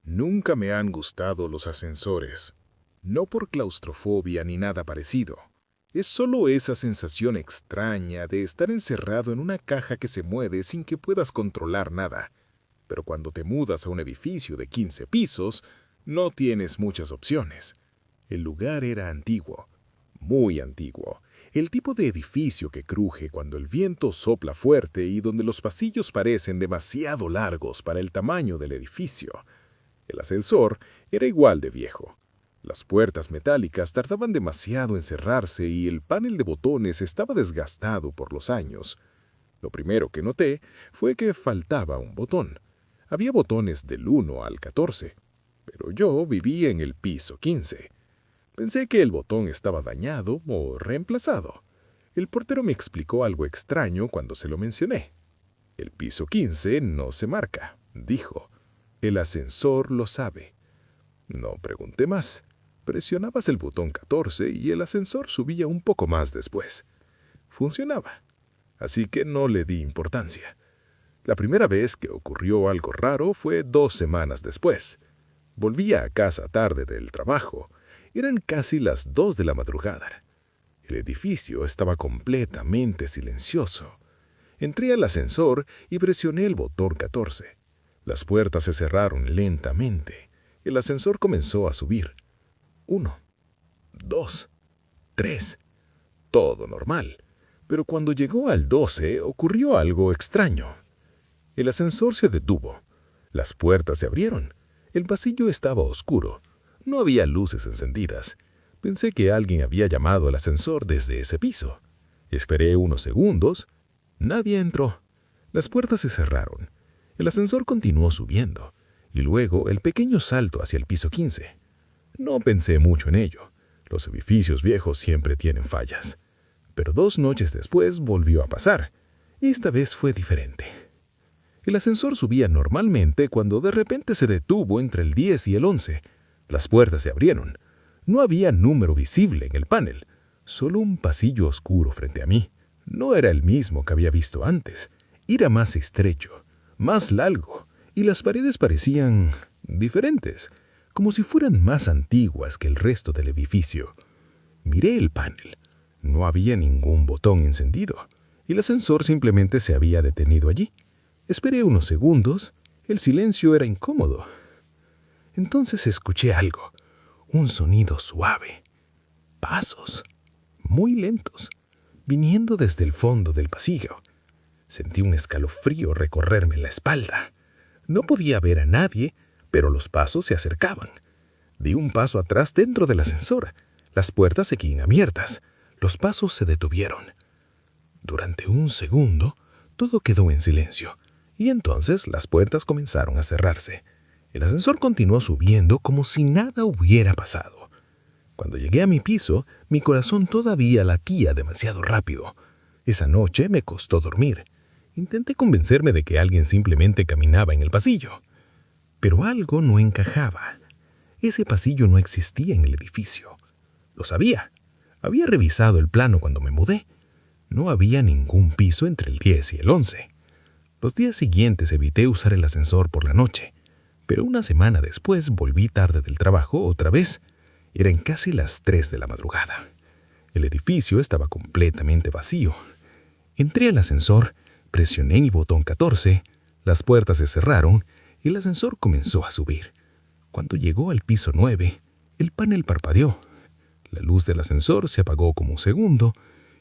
Nunca me han gustado los ascensores. No por claustrofobia ni nada parecido. Es solo esa sensación extraña de estar encerrado en una caja que se mueve sin que puedas controlar nada. Pero cuando te mudas a un edificio de 15 pisos, no tienes muchas opciones. El lugar era antiguo, muy antiguo. El tipo de edificio que cruje cuando el viento sopla fuerte y donde los pasillos parecen demasiado largos para el tamaño del edificio. El ascensor era igual de viejo. Las puertas metálicas tardaban demasiado en cerrarse y el panel de botones estaba desgastado por los años. Lo primero que noté fue que faltaba un botón. Había botones del 1 al 14, pero yo vivía en el piso 15. Pensé que el botón estaba dañado o reemplazado. El portero me explicó algo extraño cuando se lo mencioné. El piso 15 no se marca, dijo. El ascensor lo sabe. No pregunté más. Presionabas el botón 14 y el ascensor subía un poco más después. Funcionaba, así que no le di importancia. La primera vez que ocurrió algo raro fue 2 semanas después. Volvía a casa tarde del trabajo. Eran casi las 2 de la madrugada. El edificio estaba completamente silencioso. Entré al ascensor y presioné el botón 14. Las puertas se cerraron lentamente. El ascensor comenzó a subir. 1, 2, 3. Todo normal. Pero cuando llegó al 12 ocurrió algo extraño. El ascensor se detuvo. Las puertas se abrieron. El pasillo estaba oscuro. No había luces encendidas. Pensé que alguien había llamado al ascensor desde ese piso. Esperé unos segundos. Nadie entró. Las puertas se cerraron. El ascensor continuó subiendo, y luego el pequeño salto hacia el piso 15. No pensé mucho en ello. Los edificios viejos siempre tienen fallas. Pero 2 noches después volvió a pasar. Esta vez fue diferente. El ascensor subía normalmente cuando de repente se detuvo entre el 10 y el 11. Las puertas se abrieron. No había número visible en el panel, solo un pasillo oscuro frente a mí. No era el mismo que había visto antes. Era más estrecho, más largo, y las paredes parecían diferentes, como si fueran más antiguas que el resto del edificio. Miré el panel. No había ningún botón encendido, y el ascensor simplemente se había detenido allí. Esperé unos segundos. El silencio era incómodo. Entonces escuché algo, un sonido suave. Pasos, muy lentos, viniendo desde el fondo del pasillo. Sentí un escalofrío recorrerme la espalda. No podía ver a nadie, pero los pasos se acercaban. Di un paso atrás dentro del ascensor. Las puertas seguían abiertas. Los pasos se detuvieron. Durante un segundo, todo quedó en silencio, y entonces las puertas comenzaron a cerrarse. El ascensor continuó subiendo como si nada hubiera pasado. Cuando llegué a mi piso, mi corazón todavía latía demasiado rápido. Esa noche me costó dormir. Intenté convencerme de que alguien simplemente caminaba en el pasillo. Pero algo no encajaba. Ese pasillo no existía en el edificio. Lo sabía. Había revisado el plano cuando me mudé. No había ningún piso entre el 10 y el 11. Los días siguientes evité usar el ascensor por la noche. Pero una semana después volví tarde del trabajo otra vez. Eran casi las 3 de la madrugada. El edificio estaba completamente vacío. Entré al ascensor, presioné mi botón 14, las puertas se cerraron y el ascensor comenzó a subir. Cuando llegó al piso 9, el panel parpadeó. La luz del ascensor se apagó como un segundo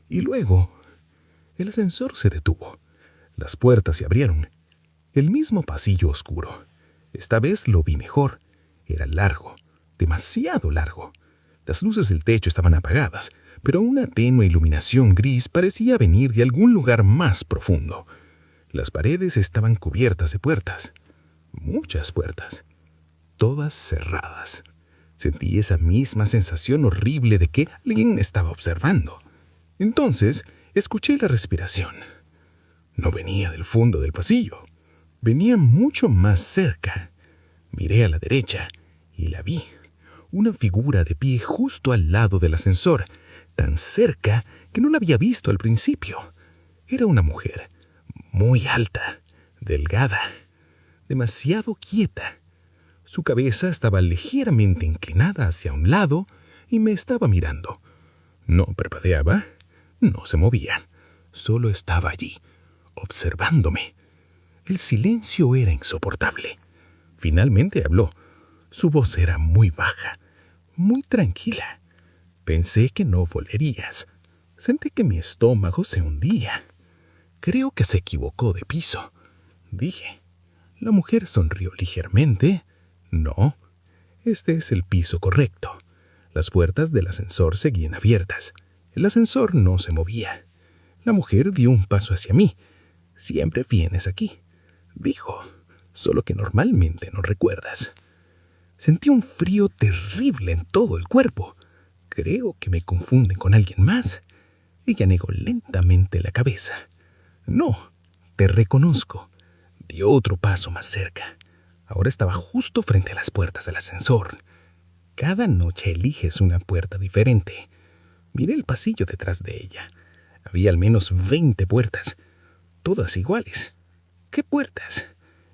y luego el ascensor se detuvo. Las puertas se abrieron. El mismo pasillo oscuro. Esta vez lo vi mejor. Era largo, demasiado largo. Las luces del techo estaban apagadas, pero una tenue iluminación gris parecía venir de algún lugar más profundo. Las paredes estaban cubiertas de puertas. Muchas puertas. Todas cerradas. Sentí esa misma sensación horrible de que alguien me estaba observando. Entonces, escuché la respiración. No venía del fondo del pasillo. Venía mucho más cerca. Miré a la derecha y la vi. Una figura de pie justo al lado del ascensor, tan cerca que no la había visto al principio. Era una mujer, muy alta, delgada, demasiado quieta. Su cabeza estaba ligeramente inclinada hacia un lado y me estaba mirando. No parpadeaba, no se movía, solo estaba allí, observándome. El silencio era insoportable. Finalmente habló. Su voz era muy baja, muy tranquila. Pensé que no volverías. Sentí que mi estómago se hundía. Creo que se equivocó de piso, dije. La mujer sonrió ligeramente. No, este es el piso correcto. Las puertas del ascensor seguían abiertas. El ascensor no se movía. La mujer dio un paso hacia mí. Siempre vienes aquí, dijo, solo que normalmente no recuerdas. Sentí un frío terrible en todo el cuerpo. Creo que me confunden con alguien más. Ella negó lentamente la cabeza. No, te reconozco. Dio otro paso más cerca. Ahora estaba justo frente a las puertas del ascensor. Cada noche eliges una puerta diferente. Miré el pasillo detrás de ella. Había al menos 20 puertas, todas iguales. ¿Qué puertas?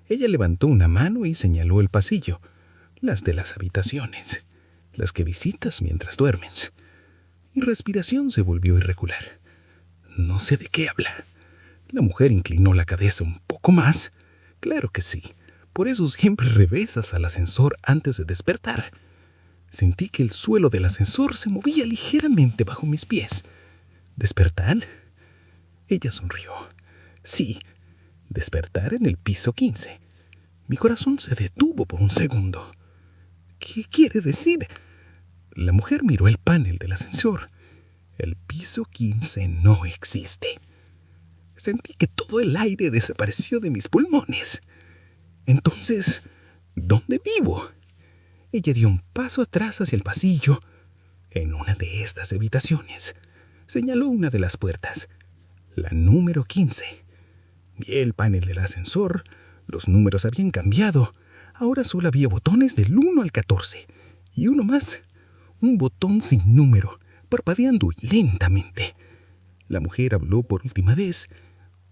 Ella levantó una mano y señaló el pasillo. Las de las habitaciones, las que visitas mientras duermes. Mi respiración se volvió irregular. No sé de qué habla. La mujer inclinó la cabeza un poco más. Claro que sí. Por eso siempre regresas al ascensor antes de despertar. Sentí que el suelo del ascensor se movía ligeramente bajo mis pies. ¿Despertar? Ella sonrió. Sí, despertar en el piso 15. Mi corazón se detuvo por un segundo. ¿Qué quiere decir? La mujer miró el panel del ascensor. El piso 15 no existe. Sentí que todo el aire desapareció de mis pulmones. Entonces, ¿dónde vivo? Ella dio un paso atrás hacia el pasillo. En una de estas habitaciones, señaló una de las puertas, la número 15. Vi el panel del ascensor. Los números habían cambiado. Ahora solo había botones del 1 al 14. Y uno más, un botón sin número, parpadeando lentamente. La mujer habló por última vez.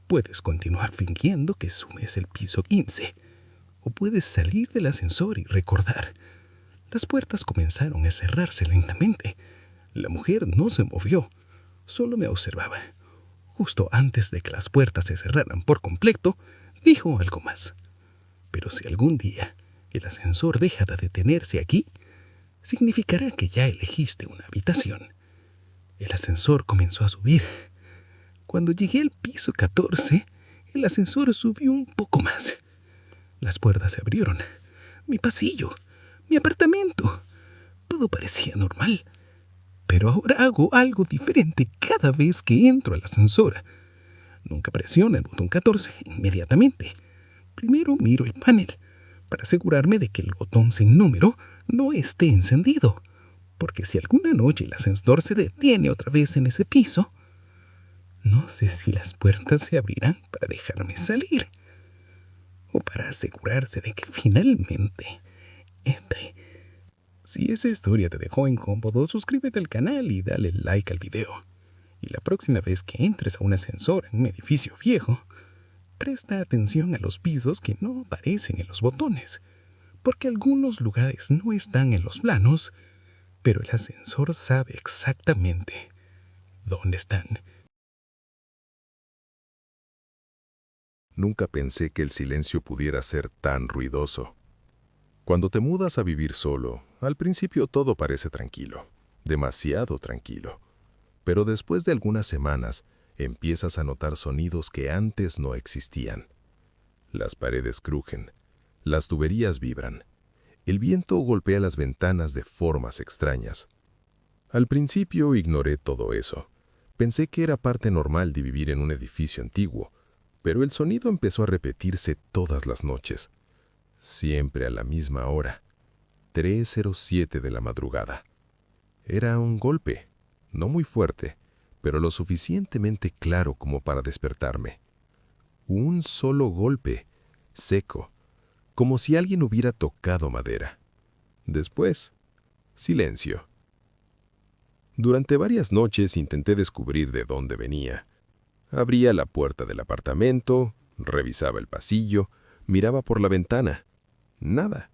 Puedes continuar fingiendo que sumes el piso 15. O puedes salir del ascensor y recordar. Las puertas comenzaron a cerrarse lentamente. La mujer no se movió, solo me observaba. Justo antes de que las puertas se cerraran por completo, dijo algo más. Pero si algún día el ascensor deja de detenerse aquí, significará que ya elegiste una habitación. El ascensor comenzó a subir. Cuando llegué al piso 14, el ascensor subió un poco más. Las puertas se abrieron. Mi pasillo, mi apartamento. Todo parecía normal. Pero ahora hago algo diferente cada vez que entro al ascensor. Nunca presiono el botón 14 inmediatamente. Primero miro el panel para asegurarme de que el botón sin número no esté encendido. Porque si alguna noche el ascensor se detiene otra vez en ese piso, no sé si las puertas se abrirán para dejarme salir o para asegurarse de que finalmente entre. Si esa historia te dejó incómodo, suscríbete al canal y dale like al video. Y la próxima vez que entres a un ascensor en un edificio viejo, presta atención a los pisos que no aparecen en los botones, porque algunos lugares no están en los planos, pero el ascensor sabe exactamente dónde están. Nunca pensé que el silencio pudiera ser tan ruidoso. Cuando te mudas a vivir solo, al principio todo parece tranquilo, demasiado tranquilo. Pero después de algunas semanas, empiezas a notar sonidos que antes no existían. Las paredes crujen, las tuberías vibran, el viento golpea las ventanas de formas extrañas. Al principio ignoré todo eso. Pensé que era parte normal de vivir en un edificio antiguo, pero el sonido empezó a repetirse todas las noches. Siempre a la misma hora, 3:07 de la madrugada. Era un golpe, no muy fuerte, pero lo suficientemente claro como para despertarme. Un solo golpe, seco, como si alguien hubiera tocado madera. Después, silencio. Durante varias noches intenté descubrir de dónde venía. Abría la puerta del apartamento, revisaba el pasillo, miraba por la ventana. Nada.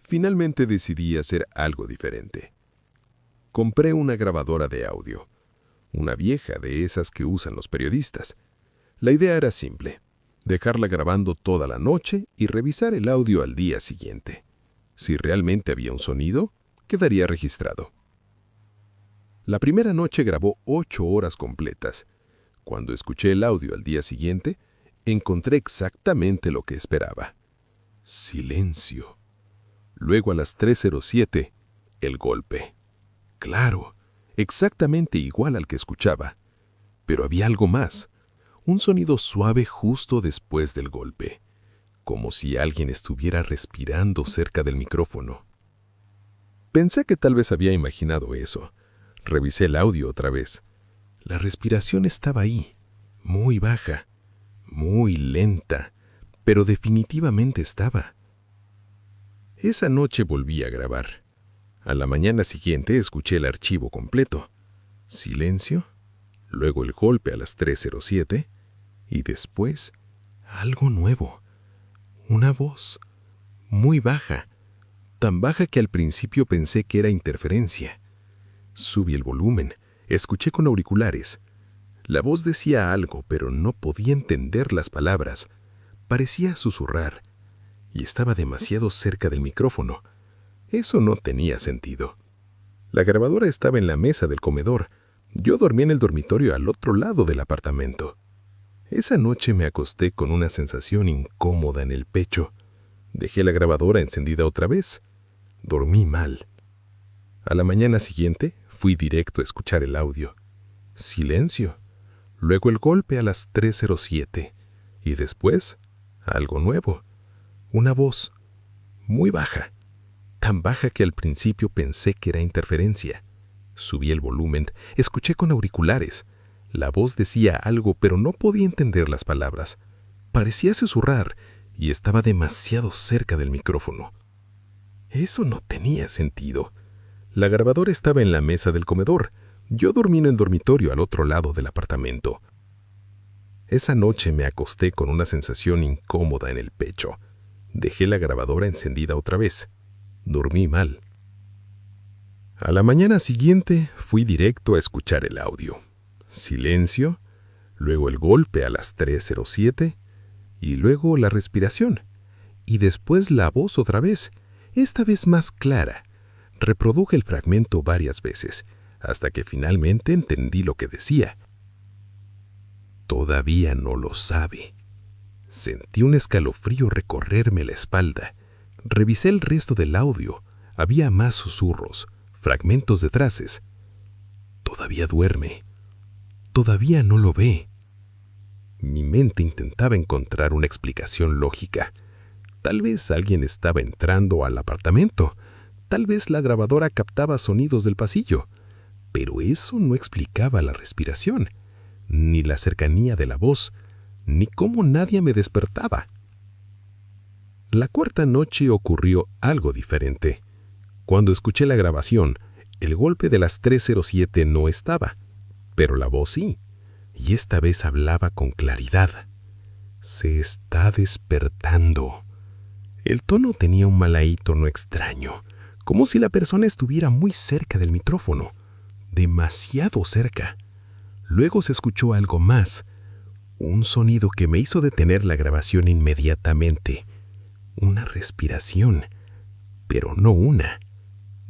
Finalmente decidí hacer algo diferente. Compré una grabadora de audio, una vieja de esas que usan los periodistas. La idea era simple: dejarla grabando toda la noche y revisar el audio al día siguiente. Si realmente había un sonido, quedaría registrado. La primera noche grabó 8 horas completas. Cuando escuché el audio al día siguiente, encontré exactamente lo que esperaba. Silencio. Luego a las 3:07, el golpe. Claro, exactamente igual al que escuchaba. Pero había algo más. Un sonido suave justo después del golpe, como si alguien estuviera respirando cerca del micrófono. Pensé que tal vez había imaginado eso. Revisé el audio otra vez. La respiración estaba ahí, muy baja, muy lenta, pero definitivamente estaba. Esa noche volví a grabar. A la mañana siguiente escuché el archivo completo. Silencio, luego el golpe a las 3:07 y después algo nuevo. Una voz, muy baja, tan baja que al principio pensé que era interferencia. Subí el volumen, escuché con auriculares. La voz decía algo, pero no podía entender las palabras. Parecía susurrar, y estaba demasiado cerca del micrófono. Eso no tenía sentido. La grabadora estaba en la mesa del comedor. Yo dormía en el dormitorio al otro lado del apartamento. Esa noche me acosté con una sensación incómoda en el pecho. Dejé la grabadora encendida otra vez. Dormí mal. A la mañana siguiente fui directo a escuchar el audio. Silencio. Luego el golpe a las 3:07. Y después, algo nuevo. Una voz, muy baja. Tan baja que al principio pensé que era interferencia. Subí el volumen, escuché con auriculares. La voz decía algo, pero no podía entender las palabras. Parecía susurrar y estaba demasiado cerca del micrófono. Eso no tenía sentido. La grabadora estaba en la mesa del comedor. Yo dormí en el dormitorio al otro lado del apartamento. Esa noche me acosté con una sensación incómoda en el pecho. Dejé la grabadora encendida otra vez. Dormí mal. A la mañana siguiente fui directo a escuchar el audio. Silencio, luego el golpe a las 3:07 y luego la respiración. Y después la voz otra vez, esta vez más clara. Reproduje el fragmento varias veces, hasta que finalmente entendí lo que decía. Todavía no lo sabe. Sentí un escalofrío recorrerme la espalda. Revisé el resto del audio. Había más susurros, fragmentos de frases. Todavía duerme. Todavía no lo ve. Mi mente intentaba encontrar una explicación lógica. Tal vez alguien estaba entrando al apartamento. Tal vez la grabadora captaba sonidos del pasillo. Pero eso no explicaba la respiración, ni la cercanía de la voz, ni cómo nadie me despertaba. La cuarta noche ocurrió algo diferente. Cuando escuché la grabación, el golpe de las 3:07 no estaba, pero la voz sí, y esta vez hablaba con claridad. Se está despertando. El tono tenía un malaí tono extraño, como si la persona estuviera muy cerca del micrófono, demasiado cerca. Luego se escuchó algo más, un sonido que me hizo detener la grabación inmediatamente. Una respiración, pero no una,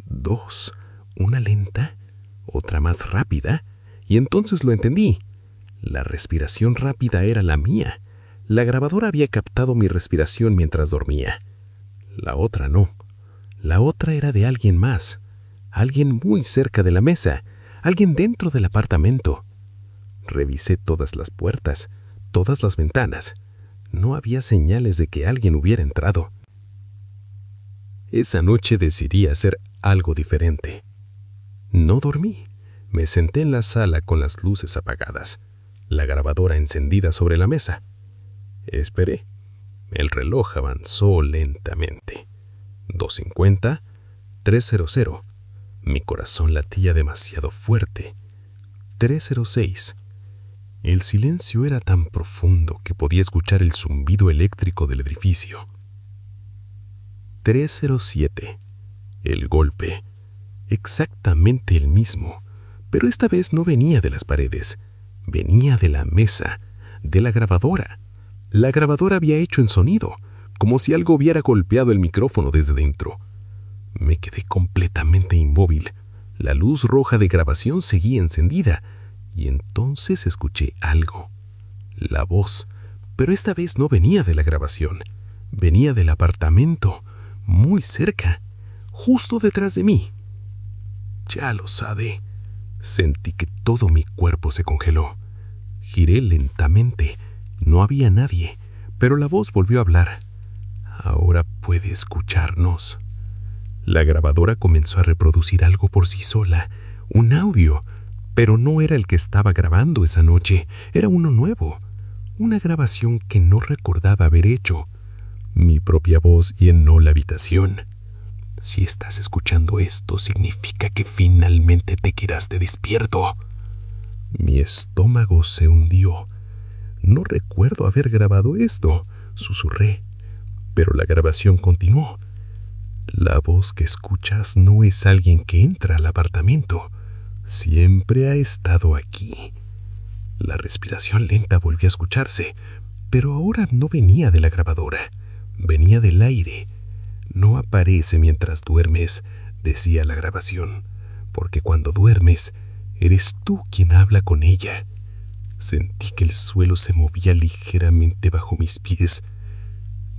dos, una lenta, otra más rápida, y entonces lo entendí. La respiración rápida era la mía. La grabadora había captado mi respiración mientras dormía. La otra no. La otra era de alguien más, alguien muy cerca de la mesa, alguien dentro del apartamento. Revisé todas las puertas, todas las ventanas. No había señales de que alguien hubiera entrado. Esa noche decidí hacer algo diferente. No dormí. Me senté en la sala con las luces apagadas, la grabadora encendida sobre la mesa. Esperé. El reloj avanzó lentamente. 2:50, 3:00. Mi corazón latía demasiado fuerte. 3:06. El silencio era tan profundo que podía escuchar el zumbido eléctrico del edificio. 307. El golpe. Exactamente el mismo, pero esta vez no venía de las paredes, venía de la mesa, de la grabadora. La grabadora había hecho un sonido, como si algo hubiera golpeado el micrófono desde dentro. Me quedé completamente inmóvil. La luz roja de grabación seguía encendida, y entonces escuché algo. La voz, pero esta vez no venía de la grabación, venía del apartamento, muy cerca, justo detrás de mí. Ya lo sabe. Sentí que todo mi cuerpo se congeló. Giré lentamente. No había nadie, pero la voz volvió a hablar. Ahora puede escucharnos. La grabadora comenzó a reproducir algo por sí sola, un audio, pero no era el que estaba grabando esa noche, era uno nuevo, una grabación que no recordaba haber hecho. Mi propia voz llenó la habitación. Si estás escuchando esto, significa que finalmente te quedaste despierto. Mi estómago se hundió. No recuerdo haber grabado esto, susurré, pero la grabación continuó. La voz que escuchas no es alguien que entra al apartamento. Siempre ha estado aquí. La respiración lenta volvió a escucharse, pero ahora no venía de la grabadora, venía del aire. No aparece mientras duermes, decía la grabación, porque cuando duermes, eres tú quien habla con ella. Sentí que el suelo se movía ligeramente bajo mis pies.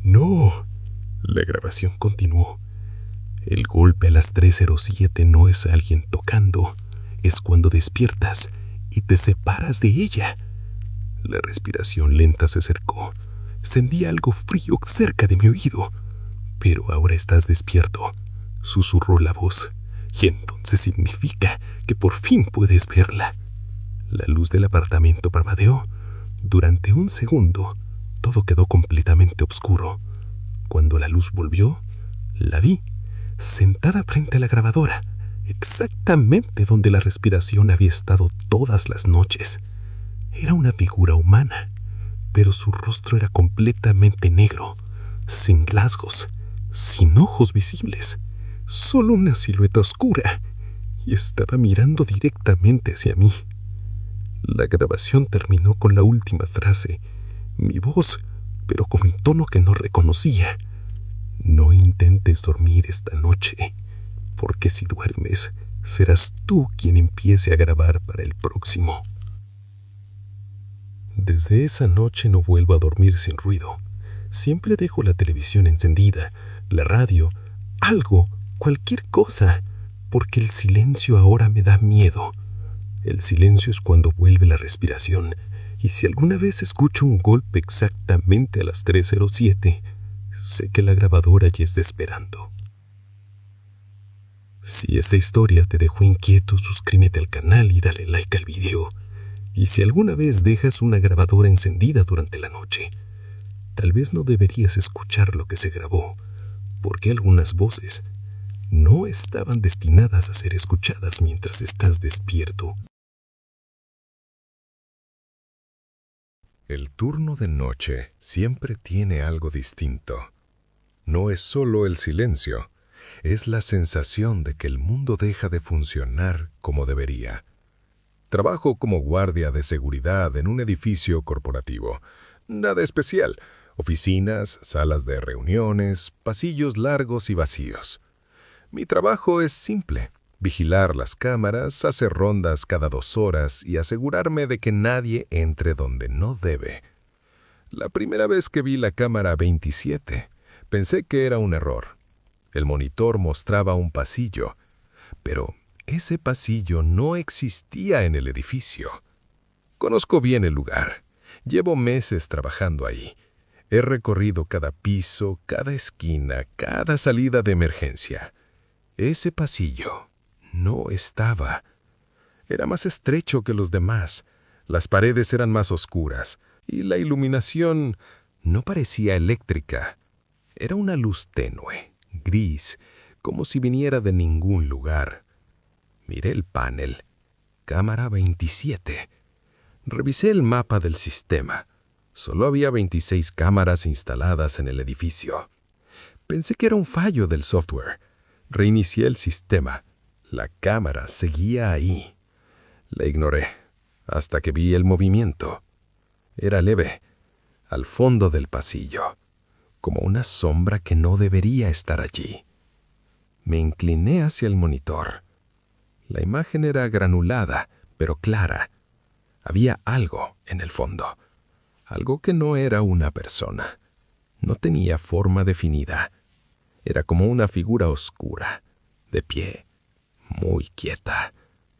No, la grabación continuó. El golpe a las 3:07 no es alguien tocando, es cuando despiertas y te separas de ella. La respiración lenta se acercó. Sentí algo frío cerca de mi oído. Pero ahora estás despierto, susurró la voz, y entonces significa que por fin puedes verla. La luz del apartamento parpadeó. Durante un segundo, todo quedó completamente oscuro. Cuando la luz volvió, la vi, sentada frente a la grabadora, exactamente donde la respiración había estado todas las noches. Era una figura humana, pero su rostro era completamente negro, sin rasgos, sin ojos visibles, solo una silueta oscura, y estaba mirando directamente hacia mí. La grabación terminó con la última frase, mi voz, pero con un tono que no reconocía. No intentes dormir esta noche, porque si duermes, serás tú quien empiece a grabar para el próximo. Desde esa noche no vuelvo a dormir sin ruido. Siempre dejo la televisión encendida, la radio, algo, cualquier cosa, porque el silencio ahora me da miedo. El silencio es cuando vuelve la respiración, y si alguna vez escucho un golpe exactamente a las 3:07, sé que la grabadora ya está esperando. Si esta historia te dejó inquieto, suscríbete al canal y dale like al video. Y si alguna vez dejas una grabadora encendida durante la noche, tal vez no deberías escuchar lo que se grabó, porque algunas voces no estaban destinadas a ser escuchadas mientras estás despierto. El turno de noche siempre tiene algo distinto. No es solo el silencio, es la sensación de que el mundo deja de funcionar como debería. Trabajo como guardia de seguridad en un edificio corporativo. Nada especial. Oficinas, salas de reuniones, pasillos largos y vacíos. Mi trabajo es simple. Vigilar las cámaras, hacer rondas cada 2 horas y asegurarme de que nadie entre donde no debe. La primera vez que vi la cámara 27, pensé que era un error. El monitor mostraba un pasillo, pero ese pasillo no existía en el edificio. Conozco bien el lugar. Llevo meses trabajando ahí. He recorrido cada piso, cada esquina, cada salida de emergencia. Ese pasillo no estaba. Era más estrecho que los demás. Las paredes eran más oscuras y la iluminación no parecía eléctrica. Era una luz tenue, gris, como si viniera de ningún lugar. Miré el panel. Cámara 27. Revisé el mapa del sistema. Solo había 26 cámaras instaladas en el edificio. Pensé que era un fallo del software. Reinicié el sistema. La cámara seguía ahí. La ignoré hasta que vi el movimiento. Era leve, al fondo del pasillo, como una sombra que no debería estar allí. Me incliné hacia el monitor. La imagen era granulada, pero clara. Había algo en el fondo, algo que no era una persona. No tenía forma definida. Era como una figura oscura, de pie, muy quieta,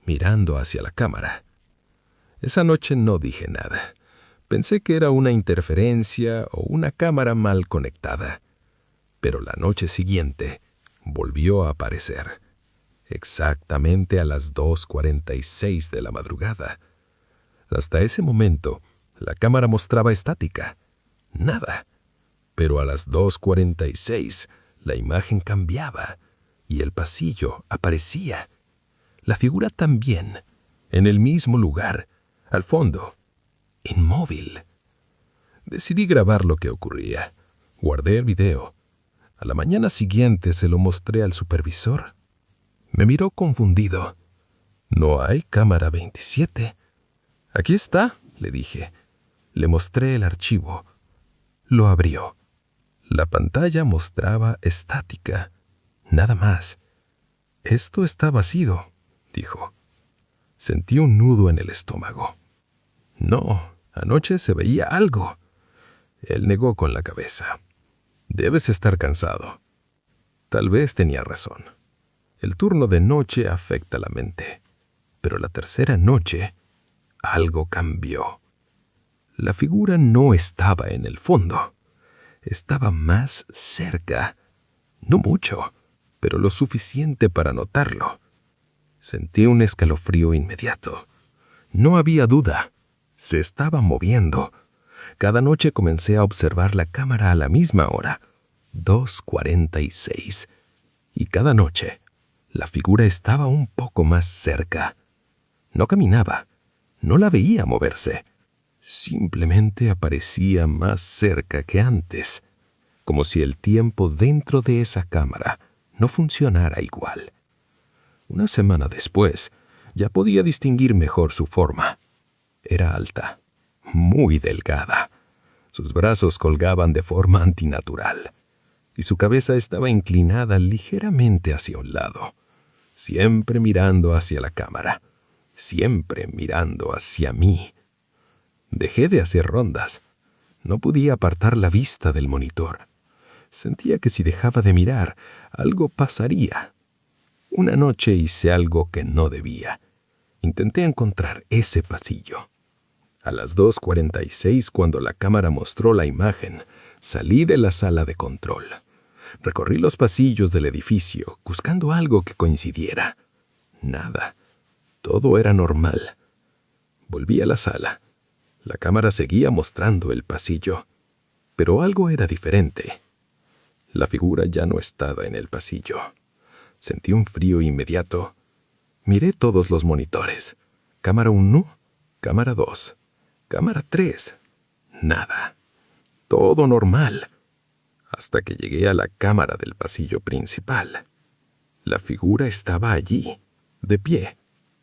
mirando hacia la cámara. Esa noche no dije nada. Pensé que era una interferencia o una cámara mal conectada. Pero la noche siguiente volvió a aparecer, exactamente a las 2:46 de la madrugada. Hasta ese momento, la cámara mostraba estática, nada. Pero a las 2:46, la imagen cambiaba y el pasillo aparecía. La figura también, en el mismo lugar, al fondo, inmóvil. Decidí grabar lo que ocurría. Guardé el video. A la mañana siguiente se lo mostré al supervisor. Me miró confundido. «No hay cámara 27. «Aquí está», le dije. Le mostré el archivo. Lo abrió. La pantalla mostraba estática. Nada más. «Esto está vacío», dijo. Sentí un nudo en el estómago. «No, anoche se veía algo». Él negó con la cabeza. «Debes estar cansado». Tal vez tenía razón. El turno de noche afecta la mente. Pero la tercera noche, algo cambió. La figura no estaba en el fondo. Estaba más cerca. No mucho, pero lo suficiente para notarlo. Sentí un escalofrío inmediato. No había duda. Se estaba moviendo. Cada noche comencé a observar la cámara a la misma hora, 2:46. Y cada noche, la figura estaba un poco más cerca. No caminaba. No la veía moverse. Simplemente aparecía más cerca que antes, como si el tiempo dentro de esa cámara no funcionara igual. Una semana después, ya podía distinguir mejor su forma. Era alta, muy delgada. Sus brazos colgaban de forma antinatural, y su cabeza estaba inclinada ligeramente hacia un lado, siempre mirando hacia la cámara, siempre mirando hacia mí. Dejé de hacer rondas. No podía apartar la vista del monitor. Sentía que si dejaba de mirar, algo pasaría. Una noche hice algo que no debía. Intenté encontrar ese pasillo. A las 2:46, cuando la cámara mostró la imagen, salí de la sala de control. Recorrí los pasillos del edificio, buscando algo que coincidiera. Nada. Todo era normal. Volví a la sala. La cámara seguía mostrando el pasillo, pero algo era diferente. La figura ya no estaba en el pasillo. Sentí un frío inmediato. Miré todos los monitores. Cámara 1, cámara 2, cámara 3. Nada. Todo normal. Hasta que llegué a la cámara del pasillo principal. La figura estaba allí, de pie,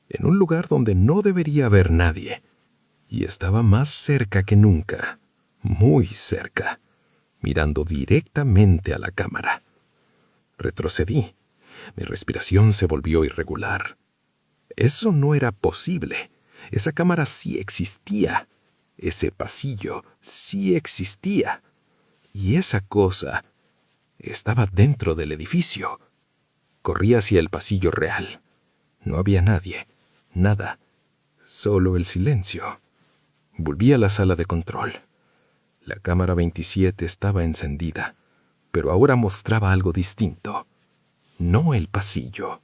en un lugar donde no debería haber nadie. Y estaba más cerca que nunca, muy cerca, mirando directamente a la cámara. Retrocedí. Mi respiración se volvió irregular. Eso no era posible. Esa cámara sí existía. Ese pasillo sí existía. Y esa cosa estaba dentro del edificio. Corrí hacia el pasillo real. No había nadie, nada, solo el silencio. Volví a la sala de control. La cámara 27 estaba encendida, pero ahora mostraba algo distinto. No el pasillo,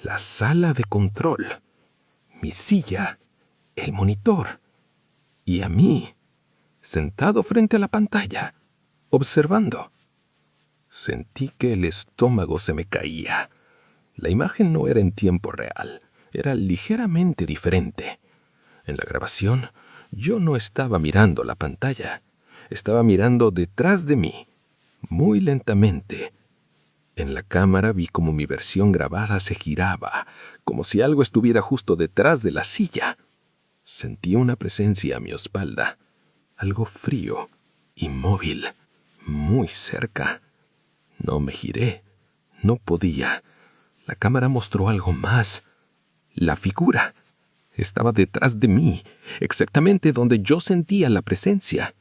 la sala de control, mi silla, el monitor, y a mí, sentado frente a la pantalla, observando. Sentí que el estómago se me caía. La imagen no era en tiempo real, era ligeramente diferente. En la grabación, yo no estaba mirando la pantalla, estaba mirando detrás de mí. Muy lentamente. En la cámara vi como mi versión grabada se giraba, como si algo estuviera justo detrás de la silla. Sentí una presencia a mi espalda, algo frío, inmóvil, muy cerca. No me giré, no podía. La cámara mostró algo más. La figura estaba detrás de mí, exactamente donde yo sentía la presencia.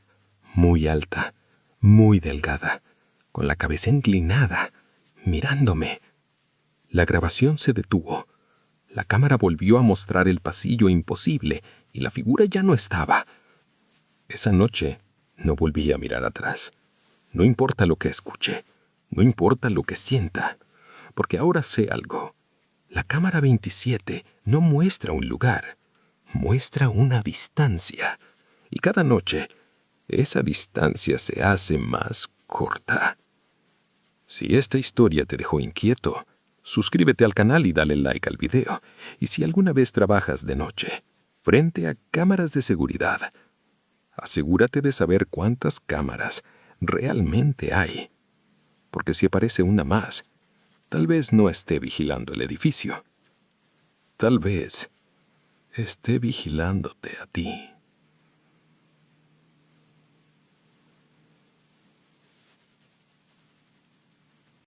Muy alta, muy delgada, con la cabeza inclinada, mirándome. La grabación se detuvo. La cámara volvió a mostrar el pasillo imposible y la figura ya no estaba. Esa noche no volví a mirar atrás. No importa lo que escuche, no importa lo que sienta, porque ahora sé algo. La cámara 27 no muestra un lugar, muestra una distancia. Y cada noche, esa distancia se hace más corta. Si esta historia te dejó inquieto, suscríbete al canal y dale like al video. Y si alguna vez trabajas de noche, frente a cámaras de seguridad, asegúrate de saber cuántas cámaras realmente hay. Porque si aparece una más, tal vez no esté vigilando el edificio. Tal vez esté vigilándote a ti.